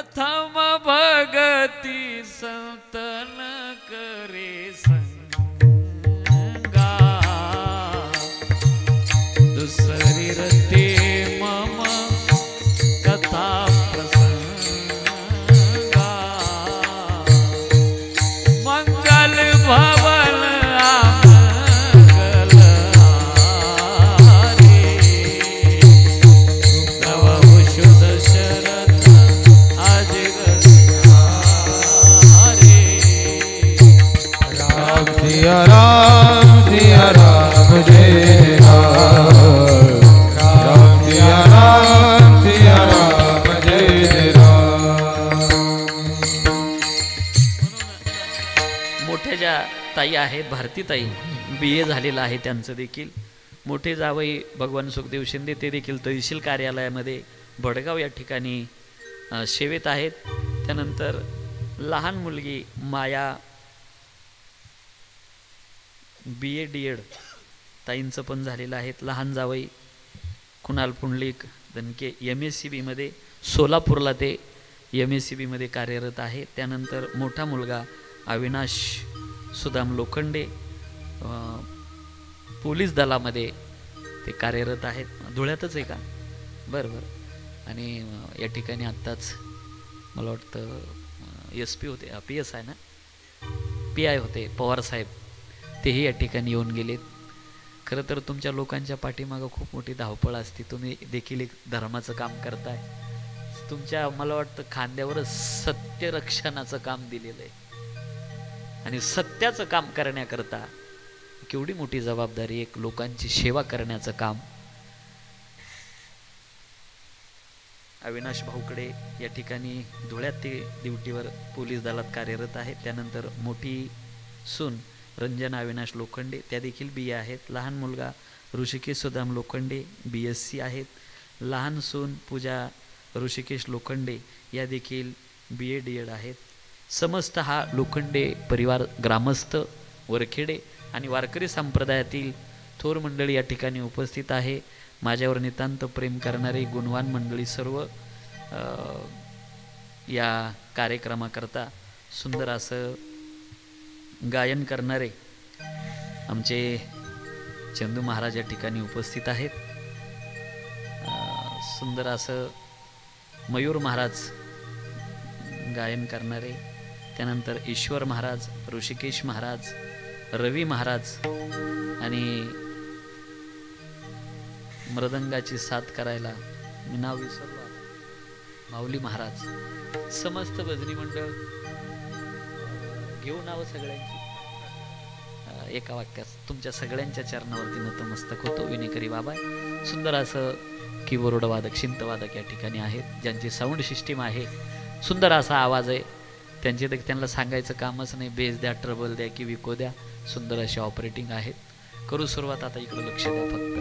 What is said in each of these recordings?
प्रथम भगती संतन करे संगा दुसरी रते मम कथा प्रसंगा मंगल भवन सिया राम जय राम सिया राम जय राम। मोठ्या ज्या ताई आहेत भारतीताई BA झालेला आहे त्यांचं देखील मोठे जावई भगवान सुखदेव शिंदे ते देखील तहसील कार्यालयामध्ये भडगाव या ठिकाणी सेवेत आहेत। त्यानंतर लहान मुलगी माया BA DED ताईंचं पण झालेलं आहे। लहान जावई कुणाल पुंडलिक दणके MSCB मध्ये सोलापूरला ते MSCB मध्ये कार्यरत आहे। त्यानंतर मोठा मुलगा अविनाश सुदाम लोखंडे पोलीस दलामध्ये ते कार्यरत आहेत। धुळ्यातच आहे का? बरं बरं। आणि या ठिकाणी आत्ताच मला वाटतं SP होते PS आहे ना PI होते पवार साहेब तेही या ठिकाणी येऊन गेलेत। खरं तर तुमच्या लोकांच्या पाठीमागं खूप मोठी धावपळ असते। तुम्ही देखील एक धर्माचं काम करताय। तुमच्या मला वाटतं खांद्यावरच सत्य रक्षणाचं काम दिलेलं आहे आणि सत्याचं काम करण्याकरता केवढी मोठी जबाबदारी एक लोकांची सेवा करण्याचं काम। अविनाश भाऊकडे या ठिकाणी धुळ्यात ते ड्युटीवर पोलीस दलात कार्यरत आहेत। त्यानंतर मोठी सून रंजना अविनाश लोखंडे त्या देखील BA आहेत। लहान मुलगा ऋषिकेश सुदाम लोखंडे BSc आहेत। लहान सून पूजा ऋषिकेश लोखंडे या देखील BA DED आहेत। समस्त हा लोखंडे परिवार ग्रामस्थ वरखेडे आणि वारकरी संप्रदायातील थोर मंडळी या ठिकाणी उपस्थित आहे। माझ्यावर नितांत प्रेम करणारे गुणवान मंडळी सर्व या कार्यक्रमाकरता सुंदर असं गायन करणारे आमचे चंदू महाराज या ठिकाणी उपस्थित आहेत। सुंदर असं मयूर महाराज गायन करणारे, त्यानंतर ईश्वर महाराज, ऋषिकेश महाराज, रवी महाराज आणि मृदंगाची साथ करायला मी नाव विसरलो माऊली महाराज। समस्त भजनी मंडळ घेऊ नाव सगळ्यांची एका वाक्यात तुमच्या सगळ्यांच्या चरणावरती नतमस्तक होतो। विनेकरी बाबा सुंदर असं कीबोर्ड वादक शिंतवादक या ठिकाणी आहेत ज्यांची साऊंड सिस्टीम आहे, सुंदर असा आवाज आहे त्यांचे। त्यांना सांगायचं कामच नाही, बेस द्या, ट्रबल द्या की विको द्या, सुंदर असे ऑपरेटिंग आहेत। करू सुरुवात आता इकडे लक्ष द्या फक्त।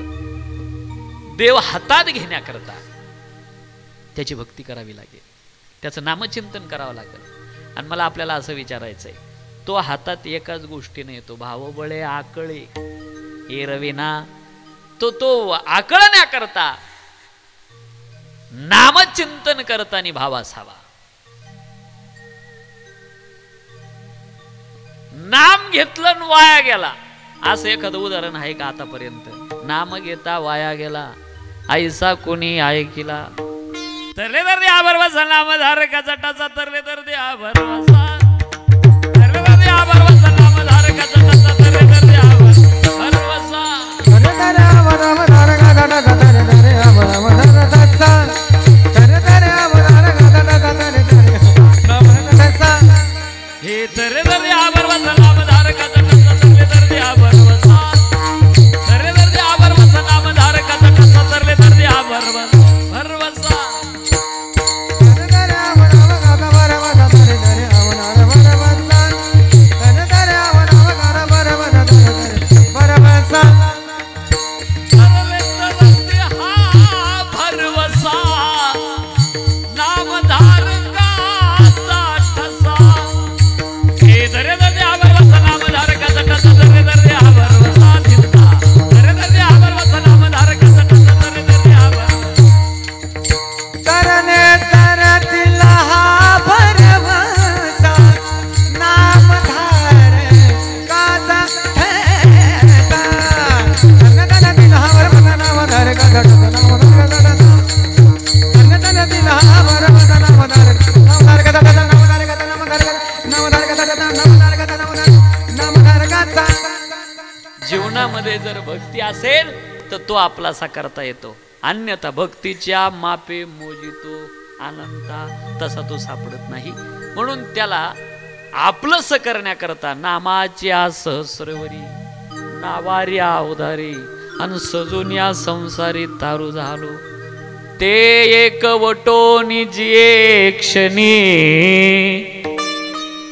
देव हातात घेण्याकरता त्याची भक्ती करावी लागेल, त्याचं नामचिंतन करावं लागेल। आणि मला आपल्याला असं विचारायचं आहे, तो हातात एकाच गोष्टीने येतो, भावबळे आकळे हे रवीना, तो आकळण्याकरता नामचिंतन करताना भाव असावा। नाम घेतलं वाया गेला असं एखादं उदाहरण आहे का आतापर्यंत? नाम घेता वाया गेला ऐसा कोणी ऐकिला? तरले तर द्या भरवसा नामधारका जटाचा, तरले तर द्या भरवसा, तरले तर द्या भरवसा नामधारका जटाचा, तरले तर द्या भरवसा। हे तरले तर द्या भरवसा नामधारका जटाचा, तरले तर द्या भरवसा, तरले तर द्या भरवसा नामधारका जटाचा, तरले तर द्या भरवसा। भक्ती असेल तर तो आपलासा करता येतो, अन्यथा भक्तीच्या मापे मोजितो अनंता तसा तो सापडत नाही. म्हणून त्याला आपलंस करण्याकरता नामाच्या सहस्रवरी नावार्या उधारी अन सजून या संसारी तारू झालो. ते एक वटोनी जिये क्षणी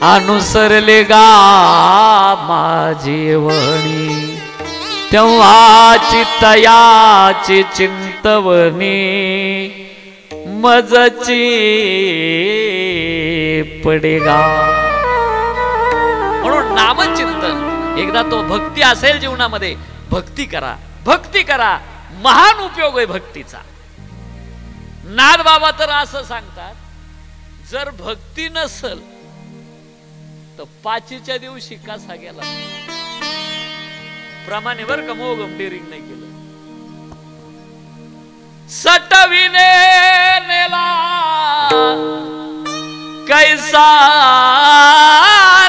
अनुसरले गा माझी वणी. तेव्हाची तयाची चिंतवणी मजची पडेगा. म्हणून नामचिंतन, एकदा तो भक्ती असेल जीवनामध्ये, भक्ती करा, भक्ती करा. महान उपयोग आहे भक्तीचा. नाथ बाबा तर असं सांगतात, जर भक्ती नसल तर पाचीच्या दिवशी कसा गेला प्रमाणे बर का, मोह गंभीरिंग नाही केलं. सटविने नेला कैसा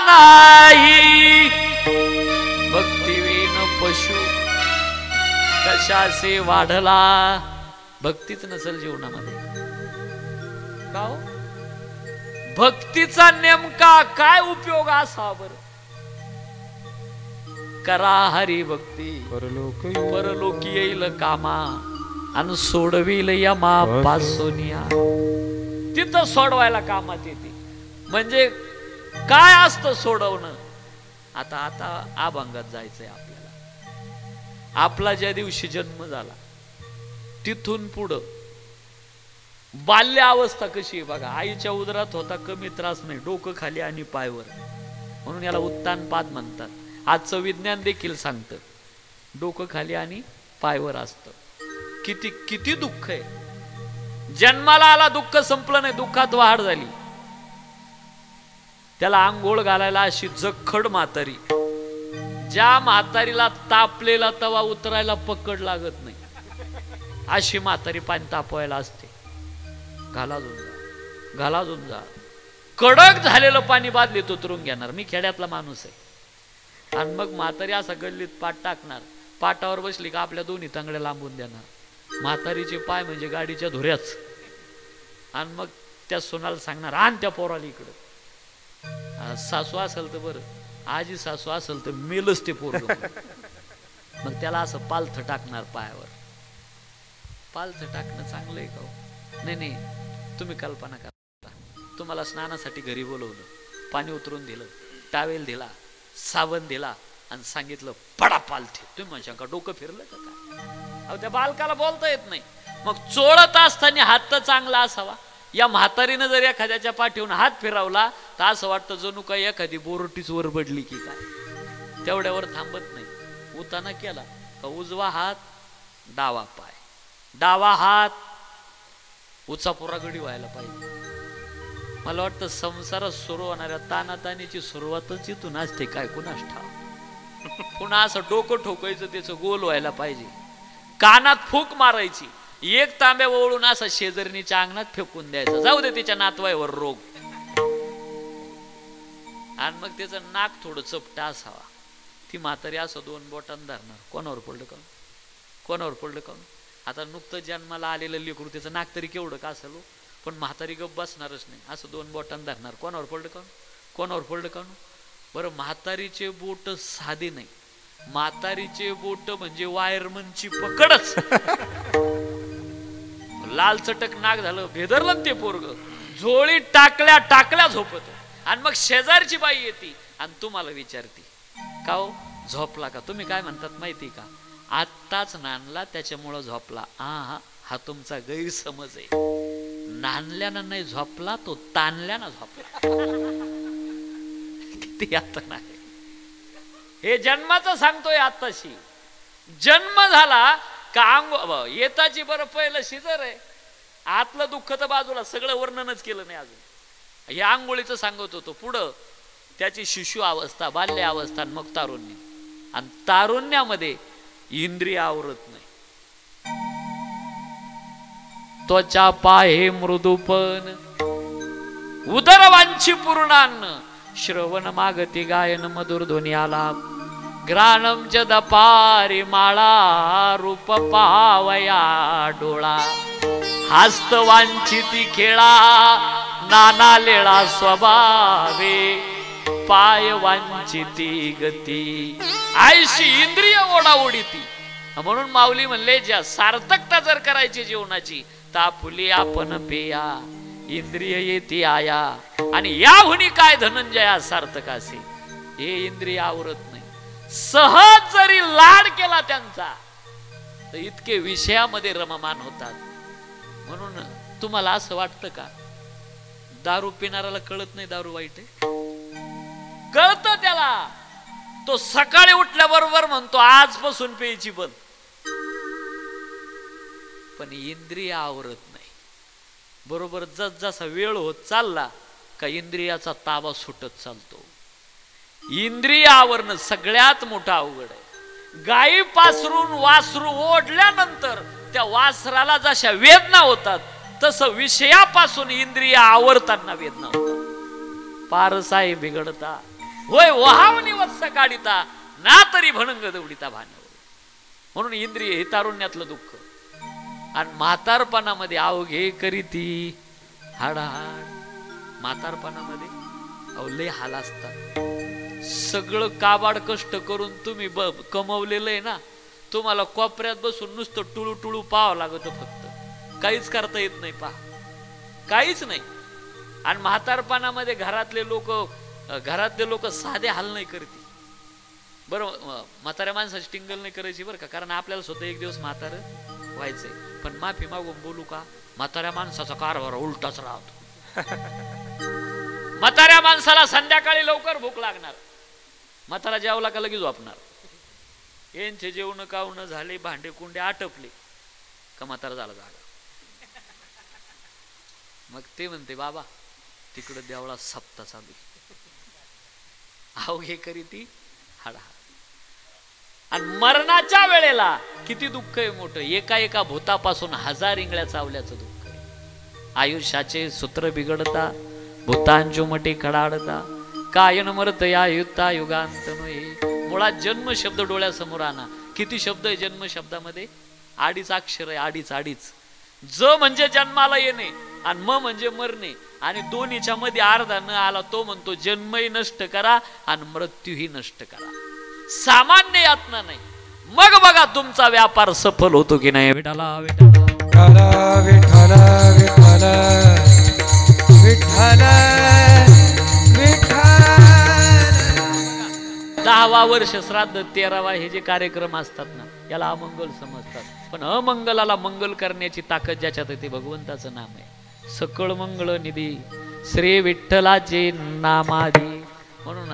नाही, भक्तिवीन पशु कशासे वाढला. भक्तीच नसेल जीवनामध्ये का हो? भक्तीचा नेमका काय उपयोग असा बर? करा हरी भक्ती परलोकी येईल कामा आणि सोडविल यमा पासोनिया. तिथं सोडवायला कामात येते. म्हणजे काय असतं सोडवणं? आता आता अभंगात जायचंय आपल्याला. आपला ज्या दिवशी जन्म झाला तिथून पुढं बाल्य अवस्था कशी आहे बघा. आईच्या उदरात होता कमी त्रास नाही, डोकं खाली आणि पायवर, म्हणून याला उत्तानपाद म्हणतात. आजचं विज्ञान देखील सांगतं डोकं खाली आणि पायवर असतं. किती किती दुःख आहे. जन्माला आला दुःख संपलं नाही, दुःखात वाढ झाली. त्याला आंघोळ घालायला अशी जखड म्हातारी, ज्या म्हातारीला तापलेला तवा उतरायला पकड लागत नाही अशी म्हातारी पाणी तापवायला असते. घालाजून जा, घालाजून जा. कडक झालेलं पाणी बादलीत उतरून घेणार. मी खेड्यातला माणूस आहे. आणि मग म्हातारी असा गल्लीत पाठ टाकणार, पाटावर बसली का आपल्या दोन्ही तांगड्या लांबून देणार. म्हातारीचे पाय म्हणजे गाडीच्या धुऱ्याच. आणि मग त्या सोनाला सांगणार आण त्या पोराला इकडं. सासू असेल तर बरं, आजी सासू असेल तर मेलच ते पोरग. मग त्याला असं पालथ टाकणार पायावर. पालथ टाकणं चांगलं आहे का? नाही नाही, तुम्ही कल्पना करा. तुम्हाला स्नानासाठी घरी बोलवलं, पाणी उतरून दिलं, टावेल दिला, साबण दिला आणि सांगितलं पडा पालथे. तुम्ही म्हणशा का डोकं फिरलं का काय? अहो त्या बालकाला बोलता येत नाही. मग चोळत असताना हात तर चांगला असावा. या म्हातारीनं जर एखाद्याच्या पाठीवरून हात फिरवला तर असं वाटतं जणू काही एखादी बोरटीच वरबडली की काय. तेवढ्यावर थांबत नाही. उताना केला का उजवा हात डावा पाय, डावा हात उचापुरा गडी व्हायला पाहिजे. मला वाटतं संसारात सुरू होणाऱ्या तानातानीची सुरुवातच इथून असते काय कुणास ठाव. पुन्हा असं डोकं ठोकायचं, त्याचं गोल व्हायला पाहिजे. कानात फूक मारायची, एक तांब्या ओळून असं शेजारणीच्या अंगणात फेकून द्यायचं, जाऊ दे तिच्या नातवाईवर रोग. आणि मग त्याचं नाक थोडं चपटा असावा. ती म्हातारी असं दोन बोटांना धरणार. कोणावर पडलं का? कोणावर पडलं का? आता नुकतं जन्माला आलेलं लेकरू, त्याचं नाक तरी केवढं का असेल, पण म्हातारी गप्प बसणारच नाही. असं दोन बोटांना धरणार. कोणावर पडलं का? कोणावर पडलं का? बरं, म्हातारीचे बोट साधे नाही, म्हातारीचे बोट म्हणजे वायरमनची पकडच. लाल चटक नाक झालं, भेदरलं ते पोरग. झोळी टाकल्या टाकल्या झोपत. आणि मग शेजारची बाई येते आणि तुम्हाला विचारते का हो झोपला का? तुम्ही काय म्हणतात माहिती का? आत्ताच नांदला त्याच्यामुळं झोपला. हा तुमचा गैरसमज आहे. नांदल्यानं नाही झोपला, तो ताणल्यानं झोपला. किती आता नाही हे जन्माचं सांगतोय. आत्ताशी जन्म झाला का येताची बरं पहिलं शिजर आहे. आतलं दुःख तर बाजूला, सगळं वर्णनच केलं नाही अजून. हे आंघोळीचं सांगत होतो. पुढं त्याची शिशु अवस्था, बाल्य अवस्था, मग तारुण्य. आणि तारुण्यामध्ये इंद्रिय आवरत नाही. त्वचा पाहे मृदुपन, उदरवांची पूर्णान्न, श्रवण मागती गायन मधुर ध्वनी आलाप. ग्राणम च दपारी माळा रूप पावया डोळा हस्त वांछिती खेळा नाना लेळा स्वभावे पाय वांछिती गती आयशी इंद्रिय ओढाओढीती. म्हणून माऊली म्हणले ज्या सार्थकता जर करायची जीवनाची तापुली आपण पेया इंद्रिय येती आया. आणि याहुनी काय धनंजया सार्थकासे हे इंद्रिय आवरत नाही. सहज जरी लाड केला त्यांचा तर इतके विषयामध्ये रममान होतात. म्हणून तुम्हाला असं वाटतं का दारू पिणाऱ्याला कळत नाही दारू वाईट आहे? कळतं त्याला. तो सकाळी उठल्याबरोबर म्हणतो आजपासून प्यायची बंद. पण इंद्रिय आवरत नाही. बरोबर जसा वेळ होत चालला का इंद्रियाचा ताबा सुटत चालतो. इंद्रिय आवरणं सगळ्यात मोठं अवघड आहे. गायी पासरून वासरू ओढल्यानंतर त्या वासराला जशा वेदना होतात तसं विषयापासून इंद्रिय आवरताना वेदना होतात. पारसाई बिघडता होय वहावनी वत्स काढिता ना तरी भणंग दवडिता भानव. म्हणून इंद्रिय हे तारुण्यातलं दुःख. आणि म्हातारपणामध्ये अवघे करीती हाडाहाड. म्हातारपणामध्ये अवले हाल असतात. सगळं काबाड कष्ट करून तुम्ही कमवलेलं आहे ना. तुम्हाला कोपऱ्यात बसून नुसतं टुळू टुळू पाहावं लागत. फक्त काहीच करता येत नाही. पहा काहीच नाही. आणि म्हातारपणामध्ये घरातले लोक साधे हाल नाही करते. बरं म्हाताऱ्या माणसाची टिंगल नाही करायची बरं का. कारण आपल्याला स्वतः एक दिवस म्हातार व्हायचंय. पण माफी मागून बोलू का म्हाताऱ्या माणसाचा कारभार उलटाच राहतो. म्हाताऱ्या माणसाला संध्याकाळी लवकर भूक लागणार. म्हातारा जेवला का लगेच झोपणार. यांचे जेवण कावणं झाले भांडे कुंडे आटपले का म्हातारा झाला जागा. मग ते म्हणते बाबा तिकडं देवळा सप्ता चालू अवघे करी ती हाडा. आणि मरणाच्या वेळेला किती दुःख आहे मोठं. एका भूतापासून 1000 इंगळ्या चावल्याचं दुःख आहे. आयुष्याचे सूत्र बिघडता भूतांचुमटे कडाडता कायन मरत या युक्ता युगांत नये. मुळात जन्म शब्द डोळ्यासमोर आणा. किती शब्द आहे जन्म शब्दामध्ये? 2 अक्षर आहे. 2 ज म्हणजे जन्माला येणे आणि म म्हणजे मरणे. आणि दोन्हीच्या मध्ये अर्धा न आला तो म्हणतो जन्मही नष्ट करा आणि मृत्यूही नष्ट करा. सामान्य यातना नाही. मग बघा तुमचा व्यापार सफल होतो की नाही. विठ्ठला विठ्ठला विठ्ठला विठ्ठला विठ्ठला विठ्ठला. 10वा वर्ष श्राद्ध 13वा हे जे कार्यक्रम असतात ना याला अमंगल समजतात. पण अमंगलाला मंगल करण्याची ताकद ज्याच्यात आहे ते भगवंताचं नाम आहे. सकळ मंगळ निधी श्री विठ्ठलाचे नामाधी. म्हणून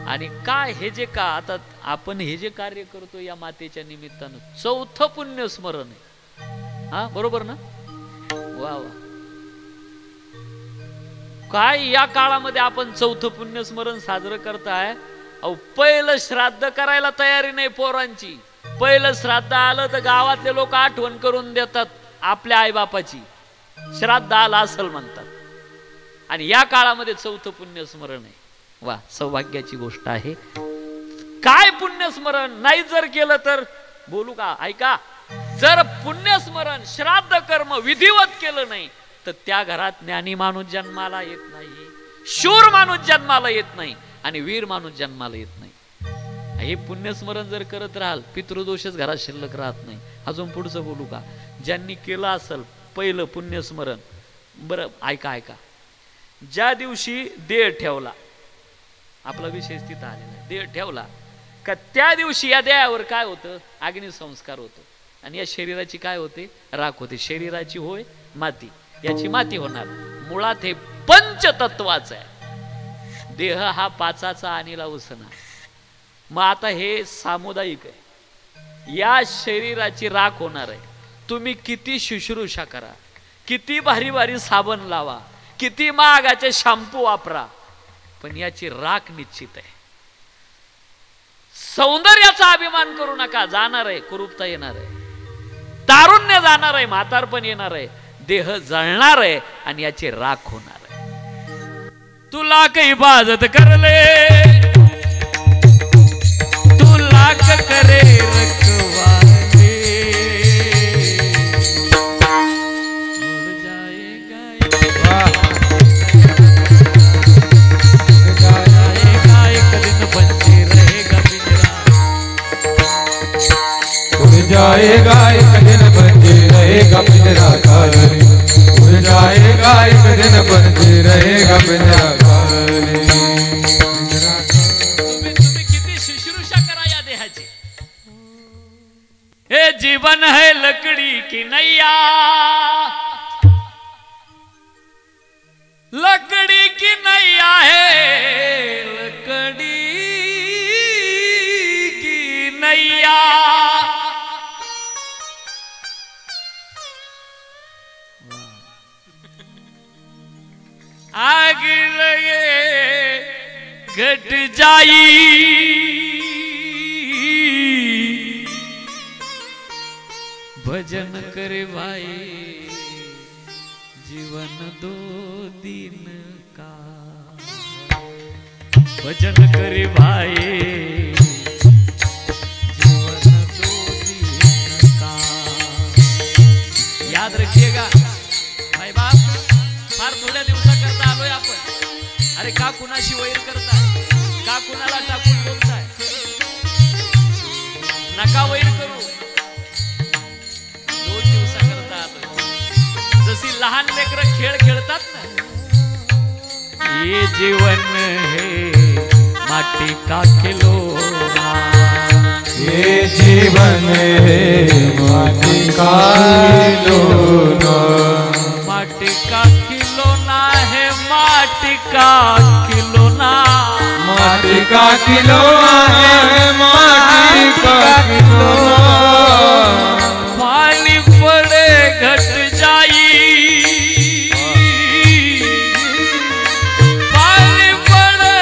आणि काय हे जे का आता आपण हे जे कार्य करतो या मातेच्या निमित्तानं 4थं पुण्य स्मरण आहे. हा बरोबर ना. वा वा. काय या काळामध्ये आपण 4थं पुण्य स्मरण साजरं करताय. पहिलं श्राद्ध करायला तयारी नाही पोरांची. पहिलं श्राद्ध आलं तर गावातले लोक आठवण करून देतात आपल्या आईबापाची. श्राद्ध आलं असल म्हणतात. आणि या काळामध्ये 4थं पुण्य स्मरण आहे. वा सौभाग्याची गोष्ट आहे. काय पुण्यस्मरण नाही जर केलं तर बोलू का ऐका. जर पुण्यस्मरण श्राद्ध कर्म विधिवत केलं नाही तर त्या घरात ज्ञानी माणूस जन्माला येत नाही. शूर माणूस जन्माला येत नाही आणि वीर माणूस जन्माला येत नाही. हे पुण्यस्मरण जर करत राहाल पितृदोषच घरात शिल्लक राहत नाही. अजून पुढचं बोलू का. ज्यांनी केलं असेल पहिलं पुण्यस्मरण बरं ऐका. ज्या दिवशी देह ठेवला आपला विषय तिथं आलेला. देह ठेवला का त्या दिवशी या देहावर काय होतं अग्निसंस्कार होतो. आणि या शरीराची काय होते राख होते. शरीराची होय माती. याची माती होणार. मुळात हे पंचतत्वाचं आहे. देह हा 5चा अनिला उसना. मग आता हे सामुदायिक आहे. या शरीराची राख होणार आहे. तुम्ही किती शुश्रूषा करा किती भारी भारी साबण लावा किती महागाचे शॅम्पू वापरा पण याची राख निश्चित आहे. सौंदर्याचा अभिमान करू नका. जाणार आहे कुरूपता येणार आहे. तारुण्य जाणार आहे. म्हातारपण येणार आहे. देह जळणार आहे आणि याची राख होणार आहे. तुला काही बाजत करले तुला राख करे रखवाले उड़ जाएगा एक दिन बंजे रहेगा पिंजरा उड़ जाएगा एक दिन बंजे रहेगा पिंजरा खाली उड़ जाएगा एक दिन बंजे रहेगा पिंजरा खाली तुम्ही किती शुश्रूषा करा या देहाची हे जीवन है लकड़ी की नैया लकड़ी की नैया है लकड़ी की नैया आग लगे घट जाई भजन करे भाई जीवन दो दिन का भजन करे भाई जीवन दो दिन का याद रखिएगा भाई बाप फार थोड्या दिवसाकरता आलोय आपण अरे का कुणाशी वैर करताय का कुणाला टाकून बोलताय नका वैर करू 2 दिवसाकरता आलोय जशी लहान लेकरं खेळ खेळतात ना ये जीवन है माटी का खिलौना ये जीवन है माटी का खिलौना माटी का खिलौना है माटी का खिलौना माटी का खिलौना है माटी का खिलौना पानी पड़े घट जाई पानी पड़े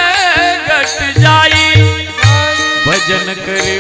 घट जाई भजन करे